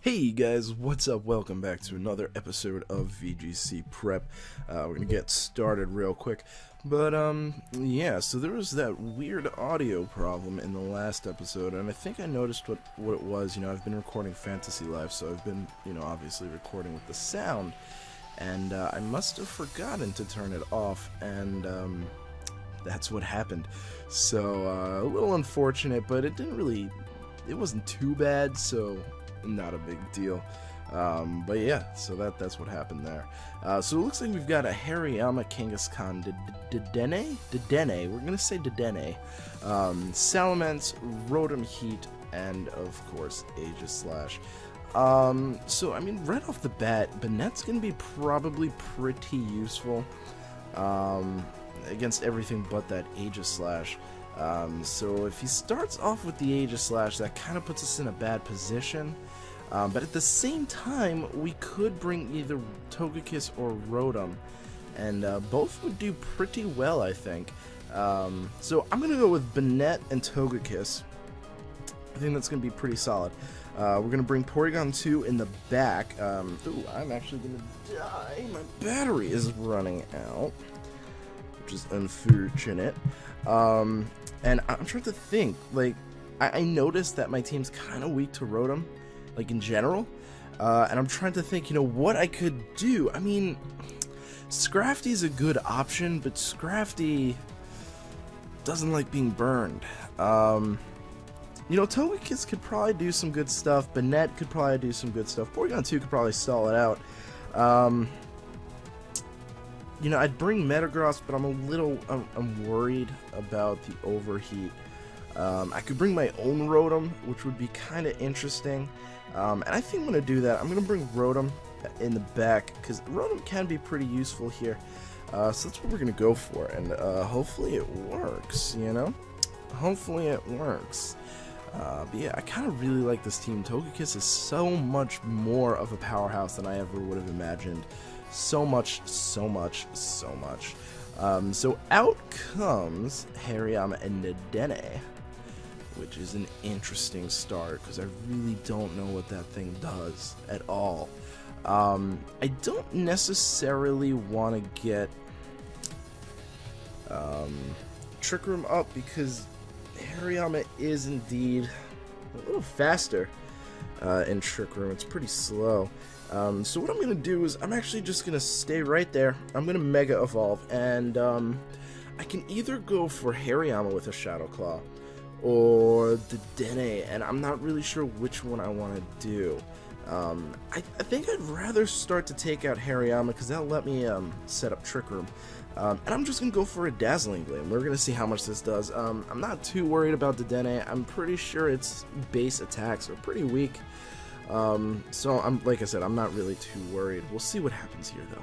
Hey guys, what's up? Welcome back to another episode of VGC Prep. We're gonna get started real quick, but yeah, so there was that weird audio problem in the last episode, and I think I noticed what it was. I've been recording Fantasy Life, so I've been, obviously recording with the sound, and I must have forgotten to turn it off, and that's what happened. So, a little unfortunate, but it wasn't too bad, so not a big deal. But yeah, so that's what happened there. So it looks like we've got a Hariyama Kangaskhan Dedenne, we're gonna say Dedenne, Salamence, Rotom Heat, and of course Aegislash. So I mean, right off the bat, Banette's gonna be probably pretty useful against everything but that Aegislash. So if he starts off with the Aegislash, that kind of puts us in a bad position. But at the same time, we could bring either Togekiss or Rotom, and both would do pretty well, I think. So I'm going to go with Banette and Togekiss. I think that's going to be pretty solid. We're going to bring Porygon 2 in the back. Ooh, I'm actually going to die. My battery is running out, which is unfortunate. And I'm trying to think, like, I noticed that my team's kind of weak to Rotom, like, in general, and I'm trying to think, what I could do. I mean, Scrafty's a good option, but Scrafty doesn't like being burned. Togekiss could probably do some good stuff, Banette could probably do some good stuff, Porygon 2 could probably stall it out. I'd bring Metagross, but I'm worried about the overheat. I could bring my own Rotom, which would be kind of interesting. And I think I'm going to do that. I'm going to bring Rotom in the back, because Rotom can be pretty useful here. So that's what we're going to go for, and hopefully it works, Hopefully it works. But yeah, I kind of really like this team. Togekiss is so much more of a powerhouse than I ever would have imagined. So much. So out comes Hariyama and Dedenne, which is an interesting start, because I really don't know what that thing does at all. I don't necessarily want to get Trick Room up, because Hariyama is indeed a little faster in Trick Room. It's pretty slow. So what I'm going to do is I'm actually just going to stay right there. I'm going to Mega Evolve, and I can either go for Hariyama with a Shadow Claw or Dedenne, and I'm not really sure which one I want to do. I think I'd rather start to take out Hariyama, because that'll let me set up Trick Room. And I'm just going to go for a Dazzling Gleam. We're going to see how much this does. I'm not too worried about Dedenne. I'm pretty sure its base attacks are pretty weak. So like I said, I'm not really too worried. We'll see what happens here, though.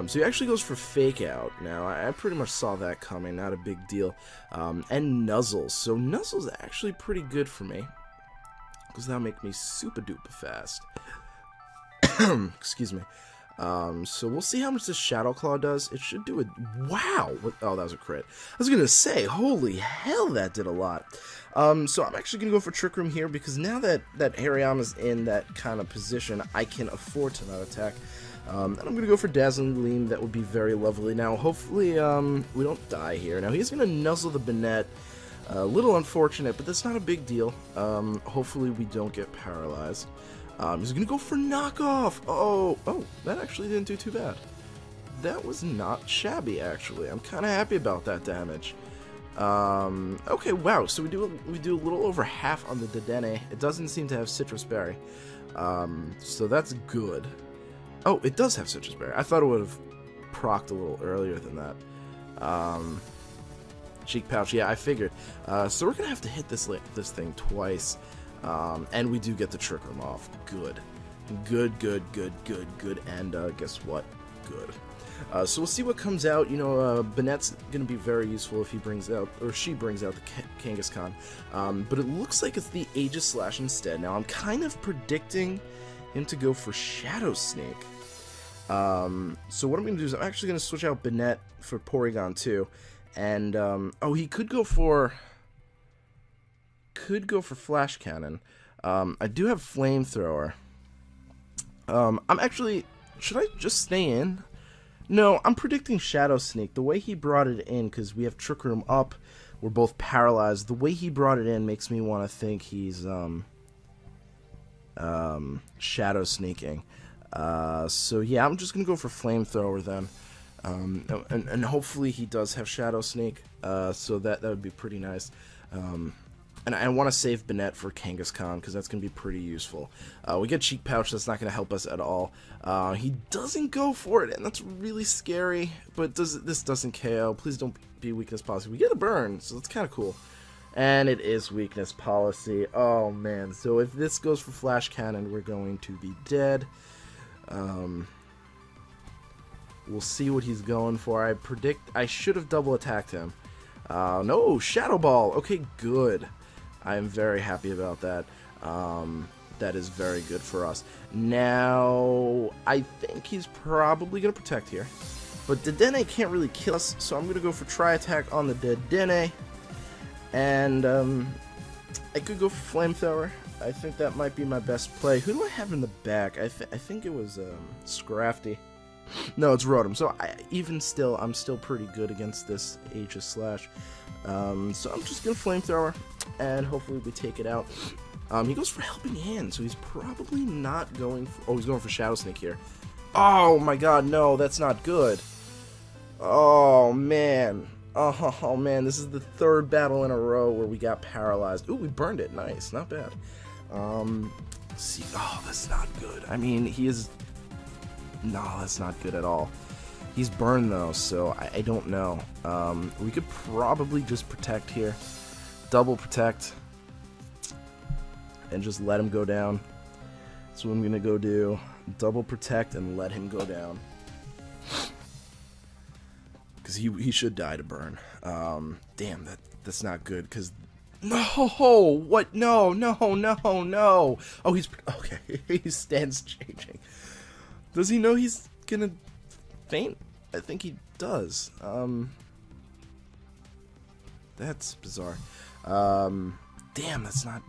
So he actually goes for Fake Out. Now, I pretty much saw that coming, not a big deal. And Nuzzles. So Nuzzle's actually pretty good for me, because that'll make me super duper fast. Excuse me. So we'll see how much this Shadow Claw does. It should do it. Wow! Oh, that was a crit. I was gonna say, holy hell, that did a lot. So I'm actually gonna go for Trick Room here, because now that Hariyama's in that kind of position, I can afford to not attack. And I'm gonna go for Dazzling Gleam. That would be very lovely. Now, hopefully, we don't die here. Now, he's gonna Nuzzle the Banette. A little unfortunate, but that's not a big deal. Hopefully we don't get paralyzed. He's gonna go for Knockoff. Oh, that actually didn't do too bad. That was not shabby, actually. I'm kind of happy about that damage. Okay, wow. So we do a little over half on the Dedenne. It doesn't seem to have Citrus Berry. So that's good. Oh, it does have Citrus Berry. I thought it would have procced a little earlier than that. Cheek Pouch, yeah, I figured. So we're gonna have to hit this thing twice. And we do get the Trick Room off. Good. And guess what? Good. So we'll see what comes out. Banette's gonna be very useful if he brings out, or she brings out, the Kangaskhan. But it looks like it's the Aegislash instead. Now, I'm kind of predicting him to go for Shadow Sneak. So what I'm gonna do is I'm actually gonna switch out Banette for Porygon 2. And, oh, he could go for Flash Cannon. I do have Flamethrower. I'm actually... Should I just stay in? No, I'm predicting Shadow Sneak. The way he brought it in, because we have Trick Room up, we're both paralyzed. The way he brought it in makes me want to think he's Shadow Sneaking. So yeah, I'm just gonna go for Flamethrower then. And hopefully he does have Shadow Sneak. So that would be pretty nice. And I want to save Banette for Kangaskhan, because that's going to be pretty useful. We get Cheek Pouch, that's not going to help us at all. He doesn't go for it, and that's really scary. But this doesn't KO. Please don't be Weakness Policy. We get a burn, so that's kind of cool. And it is Weakness Policy. Oh, man. So if this goes for Flash Cannon, we're going to be dead. We'll see what he's going for. I predict I should have double attacked him. No, Shadow Ball. Okay, good. I am very happy about that. That is very good for us. Now, I think he's probably going to protect here. But Dedenne can't really kill us, so I'm going to go for Tri-Attack on the Dedenne. And I could go for Flamethrower. I think that might be my best play. Who do I have in the back? I think it was Scrafty. No, it's Rotom. So I'm still pretty good against this Aegis Slash. So I'm just gonna Flamethrower, and hopefully we take it out. He goes for Helping Hand, so he's probably not going for... Oh, he's going for Shadow Sneak here. Oh my god, no, that's not good. Oh man. Oh man, this is the third battle in a row where we got paralyzed. Ooh, we burned it. Nice, not bad. See, oh, that's not good. I mean, he is... No, that's not good at all. He's burned though, so I don't know. We could probably just protect here. Double protect. And just let him go down. That's what I'm gonna go do. Double protect and let him go down. Because he should die to burn. Damn, that's not good, because... No! What? No, no, no, no! Oh, he's... Okay, his stance changing. Does he know he's gonna faint? I think he does. That's bizarre. Damn, that's not...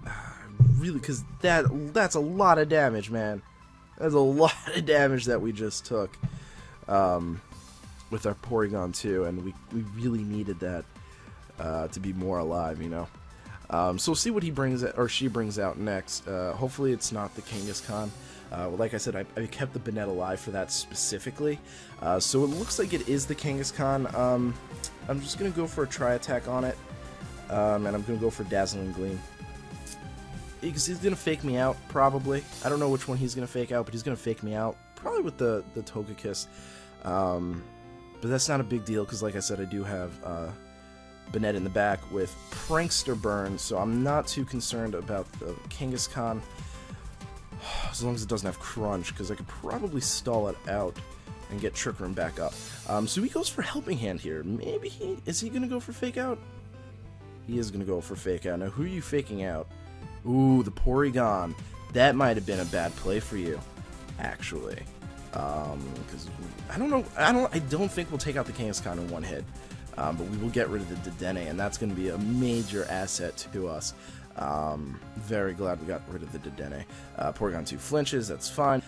really, because that's a lot of damage, man. That's a lot of damage that we just took. With our Porygon too, and we really needed that to be more alive, you know. So we'll see what he brings or she brings out next. Hopefully it's not the Kangaskhan. Well, like I said, I kept the Banette alive for that specifically. So it looks like it is the Kangaskhan. I'm just gonna go for a Tri-Attack on it, and I'm gonna go for Dazzling Gleam. Because he's gonna fake me out, probably. I don't know which one he's gonna fake out, but he's gonna fake me out. Probably with the Togekiss. But that's not a big deal, because like I said, I do have Banette in the back with Prankster Burn, so I'm not too concerned about the Kangaskhan, as long as it doesn't have Crunch, because I could probably stall it out and get Trick Room back up. So he goes for Helping Hand here. Maybe is he going to go for Fake Out? He is going to go for Fake Out. Now, who are you faking out? Ooh, the Porygon. That might have been a bad play for you, actually. Because I don't know, I don't think we'll take out the Kangaskhan in one hit, but we will get rid of the Dedenne, and that's going to be a major asset to us. Very glad we got rid of the Dedenne. Porygon 2 flinches, that's fine.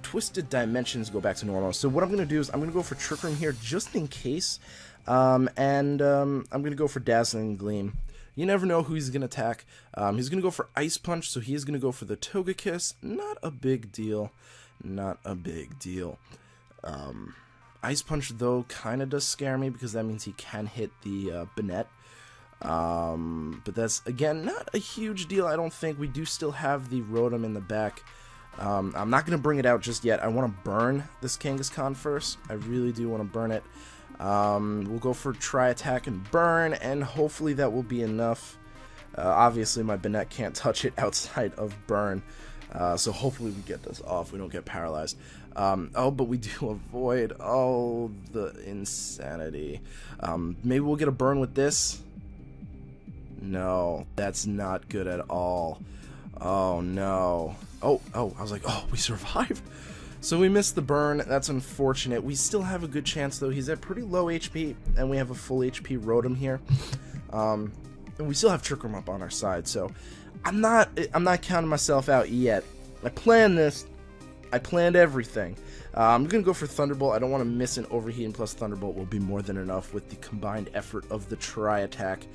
Twisted Dimensions go back to normal. So what I'm going to do is I'm going to go for Trick Room here just in case, and I'm going to go for Dazzling Gleam. You never know who he's going to attack. He's going to go for Ice Punch, so he is going to go for the Togekiss. Not a big deal. Not a big deal. Ice Punch, though, kind of does scare me because that means he can hit the Banette. But that's, again, not a huge deal, I don't think. We do still have the Rotom in the back. I'm not going to bring it out just yet. I want to burn this Kangaskhan first. I really do want to burn it. We'll go for Tri-Attack and Burn, and hopefully that will be enough. Obviously, my Banette can't touch it outside of Burn. So hopefully we get this off, we don't get paralyzed. Oh, but we do avoid, oh, the insanity. Maybe we'll get a burn with this. No, that's not good at all. Oh, no. Oh, I was like, oh, we survived. So we missed the burn, that's unfortunate. We still have a good chance, though. He's at pretty low HP, and we have a full HP Rotom here. And we still have Trick Room up on our side, so... I'm not counting myself out yet. I planned this. I planned everything. I'm going to go for Thunderbolt. I don't want to miss an Overheat, and plus Thunderbolt will be more than enough with the combined effort of the Tri-Attack.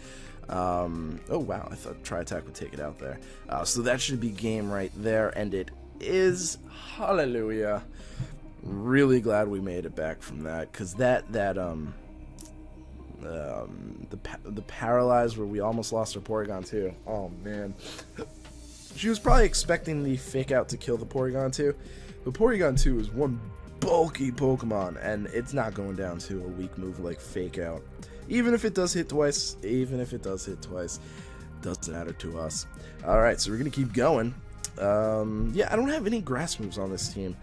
Oh wow, I thought Tri-Attack would take it out there. So that should be game right there, and it is. Hallelujah. Really glad we made it back from that, because the Paralyze where we almost lost our Porygon too. Oh man. She was probably expecting the Fake Out to kill the Porygon 2, but Porygon 2 is one bulky Pokemon, and it's not going down to a weak move like Fake Out. Even if it does hit twice, doesn't matter to us. Alright, so we're going to keep going. Yeah, I don't have any grass moves on this team,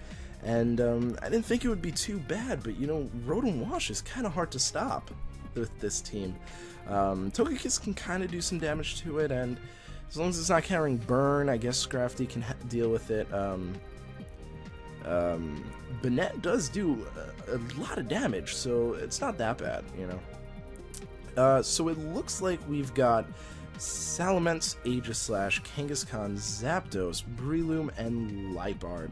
and I didn't think it would be too bad, but you know, Rotom Wash is kind of hard to stop with this team. Togekiss can kind of do some damage to it, and as long as it's not carrying Burn, I guess Scrafty can deal with it. Banette does do a lot of damage, so it's not that bad, you know. So it looks like we've got Salamence, Aegislash, Kangaskhan, Zapdos, Breloom, and Liepard.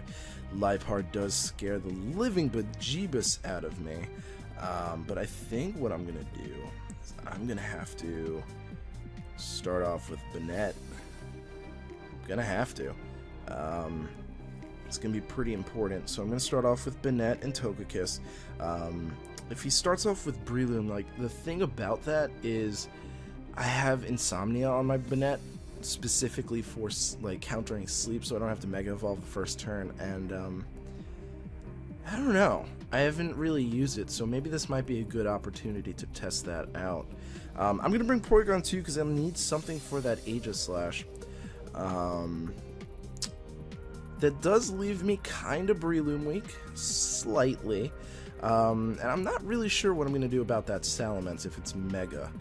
Liepard does scare the living bejeebus out of me, but I think what I'm going to do is I'm going to have to start off with Banette. I'm going to have to. It's going to be pretty important, so I'm going to start off with Banette and Togekiss. If he starts off with Breloom, like, the thing about that is I have Insomnia on my Banette, specifically for, like, countering sleep, so I don't have to Mega Evolve the first turn, and, I don't know. I haven't really used it, so maybe this might be a good opportunity to test that out. I'm going to bring Porygon 2 because I need something for that Aegislash. That does leave me kind of Breloom weak, slightly. And I'm not really sure what I'm going to do about that Salamence if it's Mega.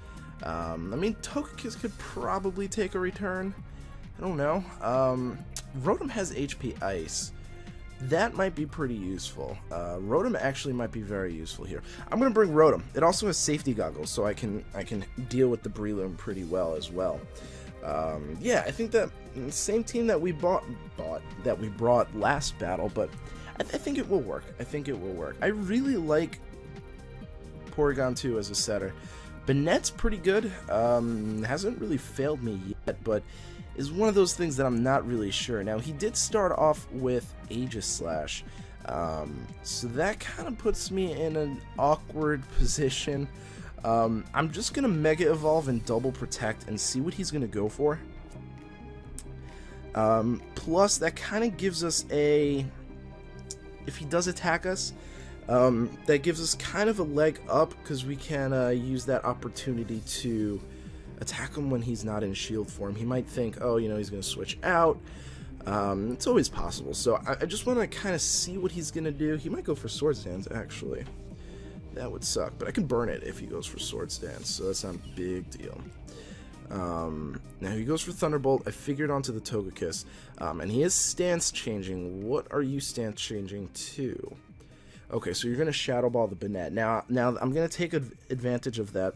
I mean, Togekiss could probably take a return. I don't know. Rotom has HP Ice. That might be pretty useful. Rotom actually might be very useful here. I'm going to bring Rotom. It also has Safety Goggles, so I can deal with the Breloom pretty well as well. Yeah, I think that same team that we brought last battle, but I think it will work. I really like Porygon 2 as a setter. Banette's pretty good. Hasn't really failed me yet, but is one of those things that I'm not really sure. Now, he did start off with Aegislash, so that kind of puts me in an awkward position. I'm just going to Mega Evolve and Double Protect and see what he's going to go for. Plus, that kind of gives us a... If he does attack us, that gives us kind of a leg up, because we can use that opportunity to attack him when he's not in shield form. He might think, oh, you know, he's going to switch out. It's always possible. So I just want to kind of see what he's going to do. He might go for Swords Dance, actually. That would suck, but I can burn it if he goes for Swords Dance, so that's not a big deal. Now he goes for Thunderbolt. I figured onto the Togekiss, and he is stance changing. What are you stance changing to? Okay, so you're going to Shadow Ball the Banette. Now I'm going to take advantage of that,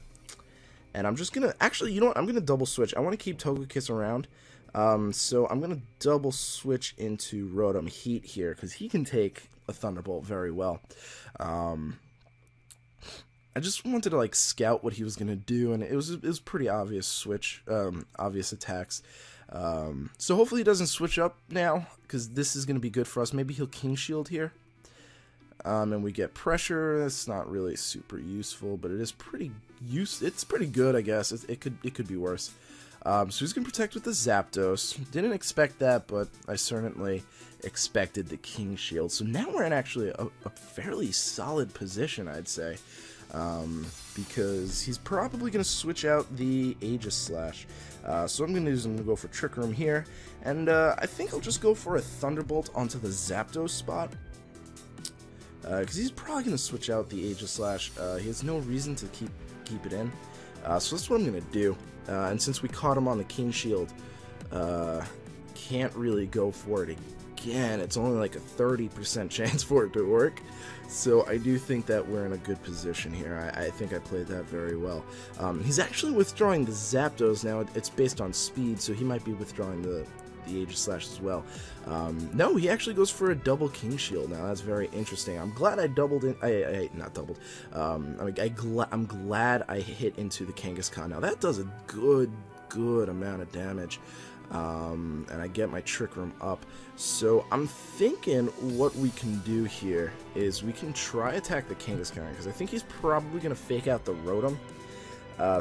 and I'm just going to... Actually, you know what? I'm going to double switch. I want to keep Togekiss around, so I'm going to double switch into Rotom Heat here, because he can take a Thunderbolt very well. I just wanted to, like, scout what he was going to do, and it was pretty obvious switch, obvious attacks. So hopefully he doesn't switch up now, because this is going to be good for us. Maybe he'll King Shield here. And we get pressure. That's not really super useful, but it is pretty it's pretty good, I guess. It could be worse. So he's going to protect with the Zapdos. Didn't expect that, but I certainly expected the King Shield. So now we're in actually a fairly solid position, I'd say. Because he's probably going to switch out the Aegislash. So I'm going to go for Trick Room here. And I think I'll just go for a Thunderbolt onto the Zapdos spot. Because he's probably going to switch out the Aegislash. He has no reason to keep it in. So that's what I'm going to do. And since we caught him on the King Shield, can't really go for it again. It's only like a 30% chance for it to work. So I do think that we're in a good position here. I think I played that very well. He's actually withdrawing the Zapdos now. It's based on speed, so he might be withdrawing the the Aegis Slash as well. No, he actually goes for a double King Shield now. That's very interesting. I'm glad I doubled in. Not doubled. I'm glad I hit into the Kangaskhan. Now that does a good amount of damage. And I get my Trick Room up. So I'm thinking what we can do here is we can try attack the Kangaskhan, because I think he's probably going to fake out the Rotom.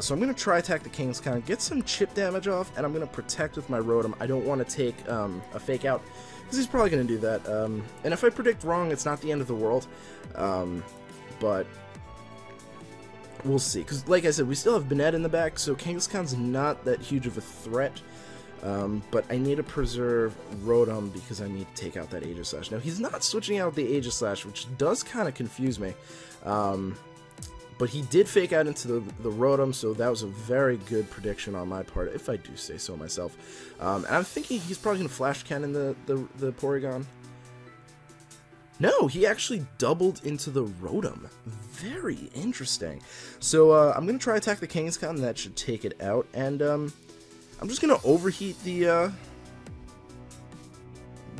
So I'm going to try attack the Kangaskhan, get some chip damage off, and I'm going to protect with my Rotom. I don't want to take a fake out, because he's probably going to do that. And if I predict wrong, it's not the end of the world. But we'll see, because like I said, we still have Banette in the back, so Kangaskhan's not that huge of a threat. But I need to preserve Rotom because I need to take out that Aegis Slash. Now, he's not switching out the Aegis Slash, which does kind of confuse me. But he did fake out into the Rotom, so that was a very good prediction on my part, if I do say so myself. And I'm thinking he's probably going to Flash Cannon the Porygon. No, he actually doubled into the Rotom. Very interesting. So I'm going to try attack the Kangaskhan, and that should take it out. And I'm just going to overheat the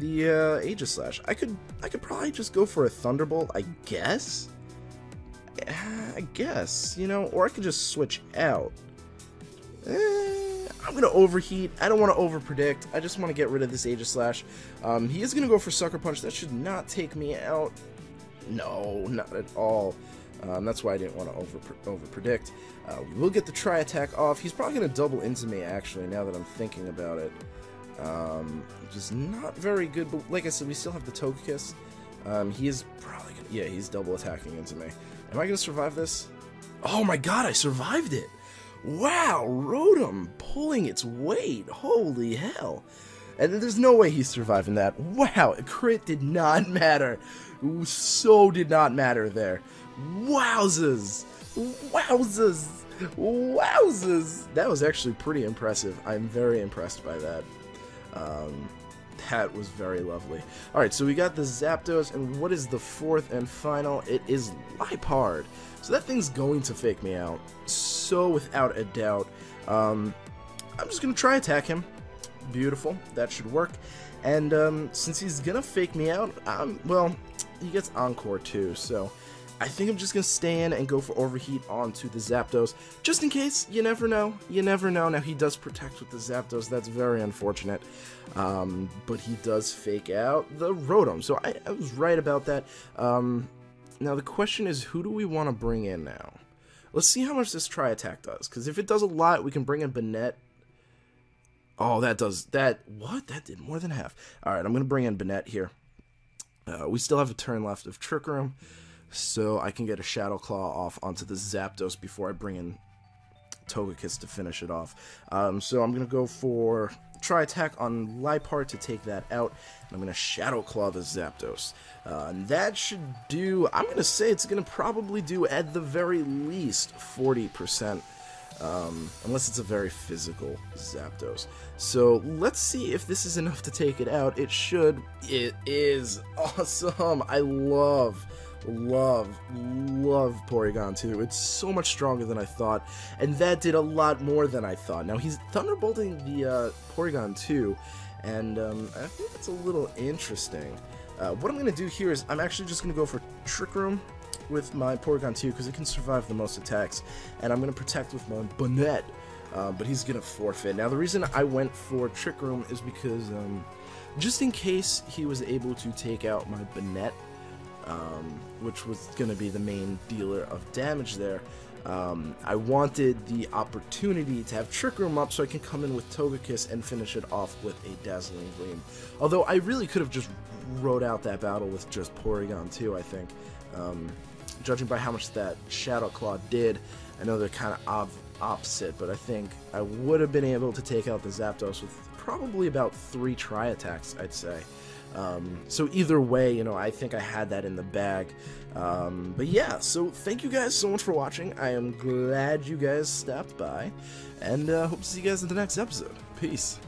Aegis Slash. I could probably just go for a Thunderbolt, I guess. You know, or I could just switch out. I'm going to overheat. I don't want to overpredict. I just want to get rid of this Aegis Slash. He is going to go for Sucker Punch. That should not take me out. No, not at all. That's why I didn't want to overpredict. We'll get the Tri Attack off. He's probably going to double into me, actually, now that I'm thinking about it. Which is not very good, but like I said, we still have the Togekiss. He is probably going to... Yeah, he's double attacking into me. Am I going to survive this? Oh my god, I survived it! Wow, Rotom pulling its weight. Holy hell. And there's no way he's surviving that. Wow, a crit did not matter. So did not matter there. Wowzers. Wowzers. Wowzers. That was actually pretty impressive. I'm very impressed by that. That was very lovely. Alright, so we got the Zapdos, and what is the fourth and final? It is Liepard. So that thing's going to fake me out. So without a doubt. I'm just going to try attack him. Beautiful. That should work. And since he's going to fake me out, well, he gets Encore too, so I think I'm just going to stay in and go for Overheat onto the Zapdos. Just in case, you never know. You never know. Now, he does protect with the Zapdos. That's very unfortunate. But he does fake out the Rotom. So I was right about that. Now, the question is, who do we want to bring in now? Let's see how much this Tri Attack does. Because if it does a lot, we can bring in Banette. Oh, that does... What? That did more than half. Alright, I'm going to bring in Banette here. We still have a turn left of Trick Room, so I can get a Shadow Claw off onto the Zapdos before I bring in Togekiss to finish it off. So I'm going to go for Tri Attack on Liepard to take that out, and I'm going to Shadow Claw the Zapdos. And that should do, I'm going to say it's going to probably do at the very least 40%. Unless it's a very physical Zapdos. So let's see if this is enough to take it out. It should. It is awesome. I love Porygon 2. It's so much stronger than I thought, and that did a lot more than I thought. Now he's Thunderbolting the Porygon 2, and I think that's a little interesting. What I'm going to do here is I'm actually just going to go for Trick Room with my Porygon 2 because it can survive the most attacks, and I'm going to protect with my Banette, but he's going to forfeit. Now the reason I went for Trick Room is because just in case he was able to take out my Banette, which was going to be the main dealer of damage there, I wanted the opportunity to have Trick Room up so I can come in with Togekiss and finish it off with a Dazzling Gleam. Although I really could have just rode out that battle with just Porygon 2, I think. Judging by how much that Shadow Claw did, I know they're kind of opposite, but I think I would have been able to take out the Zapdos with probably about 3 Tri Attacks, I'd say. So either way, you know, I think I had that in the bag. But yeah, so thank you guys so much for watching. I am glad you guys stopped by, and hope to see you guys in the next episode. Peace.